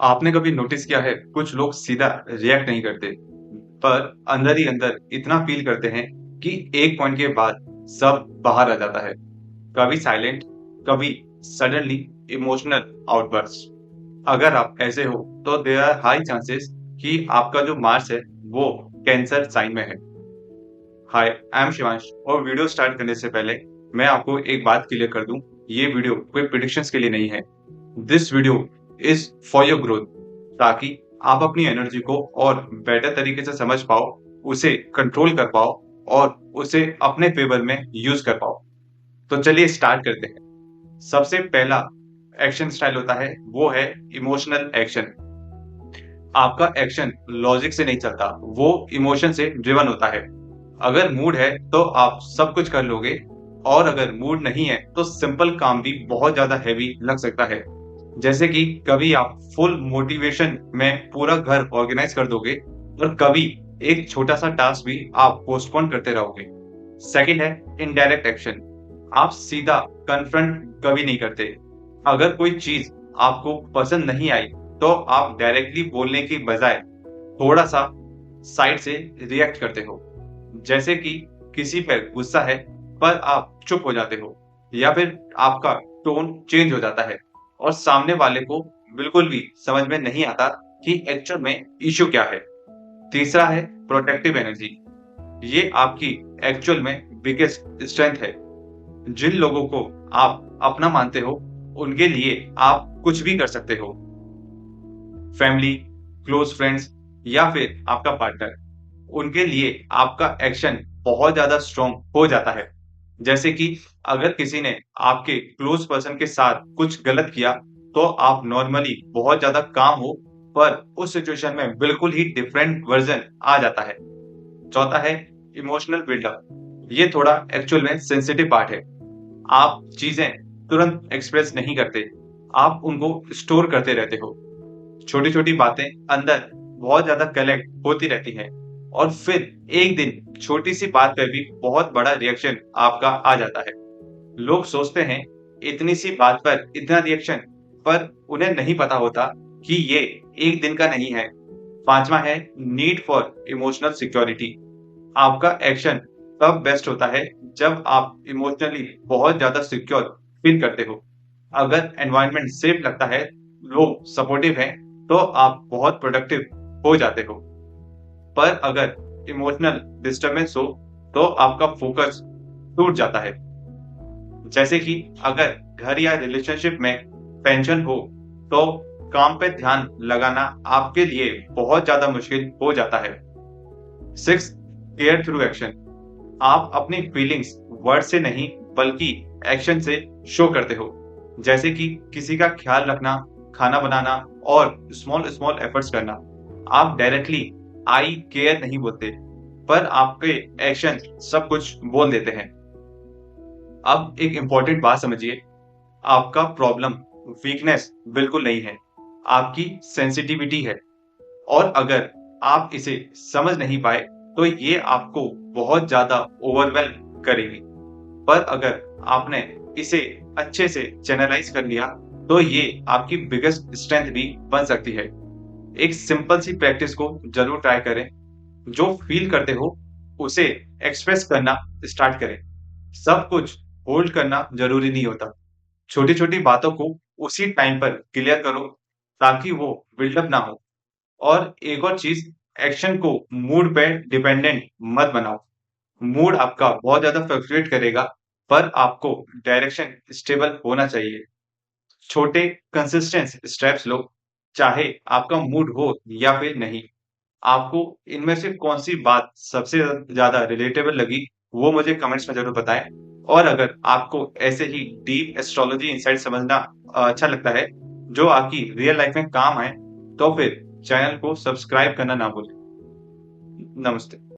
आपने कभी नोटिस किया है कुछ लोग सीधा रिएक्ट नहीं करते पर अंदर ही अंदर इतना फील करते हैं कि एक पॉइंट के बाद सब बाहर आ जाता है। कभी साइलेंट, कभी सडनली इमोशनल आउटबर्स्ट। अगर आप ऐसे हो तो देयर आर हाई चांसेस कि आपका जो मार्स है वो कैंसर साइन में है। हाय, आई एम शिवांश और वीडियो स्टार्ट करने से पहले मैं आपको एक बात क्लियर कर दूं, ये वीडियो कोई प्रिडिक्शंस के लिए नहीं है। This video is for your growth, ताकि आप अपनी एनर्जी को और बेटर तरीके से समझ पाओ, उसे कंट्रोल कर पाओ और उसे अपने फेवर में यूज कर पाओ। तो चलिए स्टार्ट करते हैं। सबसे पहला एक्शन स्टाइल होता है वो है इमोशनल एक्शन। आपका एक्शन लॉजिक से नहीं चलता, वो इमोशन से ड्रिवन होता है। अगर मूड है तो आप सब कुछ कर लोगे और अगर मूड नहीं है तो सिंपल काम भी बहुत ज्यादा हैवी लग सकता है। जैसे कि कभी आप फुल मोटिवेशन में पूरा घर ऑर्गेनाइज कर दोगे और कभी एक छोटा सा टास्क भी आप पोस्टपोन करते रहोगे। सेकंड है इनडायरेक्ट एक्शन। आप सीधा कन्फ्रंट कभी नहीं करते। अगर कोई चीज आपको पसंद नहीं आई तो आप डायरेक्टली बोलने की बजाय थोड़ा सा साइड से रिएक्ट करते हो। जैसे कि किसी पर गुस्सा है पर आप चुप हो जाते हो या फिर आपका टोन चेंज हो जाता है और सामने वाले को बिल्कुल भी समझ में नहीं आता कि एक्चुअल में इश्यू क्या है। तीसरा है प्रोटेक्टिव एनर्जी। ये आपकी एक्चुअल में बिगेस्ट स्ट्रेंथ है। जिन लोगों को आप अपना मानते हो उनके लिए आप कुछ भी कर सकते हो। फैमिली, क्लोज फ्रेंड्स या फिर आपका पार्टनर, उनके लिए आपका एक्शन बहुत ज्यादा स्ट्रॉन्ग हो जाता है। जैसे कि अगर किसी ने आपके क्लोज पर्सन के साथ कुछ गलत किया तो आप नॉर्मली बहुत ज्यादा काम हो, पर उस सिचुएशन में बिल्कुल ही डिफरेंट वर्जन आ जाता है। चौथा है इमोशनल बिल्डअप। ये थोड़ा एक्चुअल में सेंसिटिव पार्ट है। आप चीजें तुरंत एक्सप्रेस नहीं करते, आप उनको स्टोर करते रहते हो। छोटी छोटी बातें अंदर बहुत ज्यादा कलेक्ट होती रहती हैं और फिर एक दिन छोटी सी बात पे भी बहुत बड़ा रिएक्शन आपका आ जाता है। लोग सोचते हैं इतनी सी बात पर इतना रिएक्शन, पर उन्हें नहीं पता होता कि ये एक दिन का नहीं है। पांचवा है नीड फॉर इमोशनल सिक्योरिटी। आपका एक्शन तब बेस्ट होता है जब आप इमोशनली बहुत ज्यादा सिक्योर फील करते हो। अगर एनवायरनमेंट सेफ लगता है, लोग सपोर्टिव हैं, तो आप बहुत प्रोडक्टिव हो जाते हो। पर अगर इमोशनल डिस्टरबेंस हो तो आपका फोकस टूट जाता है। जैसे कि अगर घर या रिलेशनशिप में टेंशन हो तो काम पे ध्यान लगाना आपके लिए बहुत ज्यादा मुश्किल हो जाता है। Six, care through action. आप अपनी फीलिंग्स वर्ड से नहीं बल्कि एक्शन से शो करते हो। जैसे कि किसी का ख्याल रखना, खाना बनाना और स्मॉल स्मॉल एफर्ट्स करना। आप डायरेक्टली आई केयर नहीं बोलते, पर आपके एक्शन सब कुछ बोल देते हैं। अब एक इंपॉर्टेंट बात समझिए, आपका प्रॉब्लम वीकनेस बिल्कुल नहीं है, आपकी सेंसिटिविटी है। और अगर आप इसे समझ नहीं पाए तो ये आपको बहुत ज्यादा ओवरवेल्म करेगी। पर अगर आपने इसे अच्छे से चैनलाइज कर लिया तो ये आपकी बिगेस्ट स्ट्रेंथ भी बन सकती है। एक सिंपल सी प्रैक्टिस को जरूर ट्राई करें। जो फील करते हो उसे एक्सप्रेस करना स्टार्ट करें। सब कुछ होल्ड करना जरूरी नहीं होता। छोटी छोटी बातों को उसी टाइम पर क्लियर करो ताकि वो बिल्डअप ना हो। और एक और चीज, एक्शन को मूड पे डिपेंडेंट मत बनाओ। मूड आपका बहुत ज्यादा फ्लक्चुएट करेगा, पर आपको डायरेक्शन स्टेबल होना चाहिए। छोटे कंसिस्टेंट स्टेप्स लो, चाहे आपका मूड हो या फिर नहीं। आपको इनमें से कौन सी बात सबसे ज्यादा रिलेटेबल लगी वो मुझे कमेंट्स में जरूर बताएं। और अगर आपको ऐसे ही डीप एस्ट्रोलॉजी इनसाइट समझना अच्छा लगता है जो आपकी रियल लाइफ में काम आए, तो फिर चैनल को सब्सक्राइब करना ना भूलें। नमस्ते।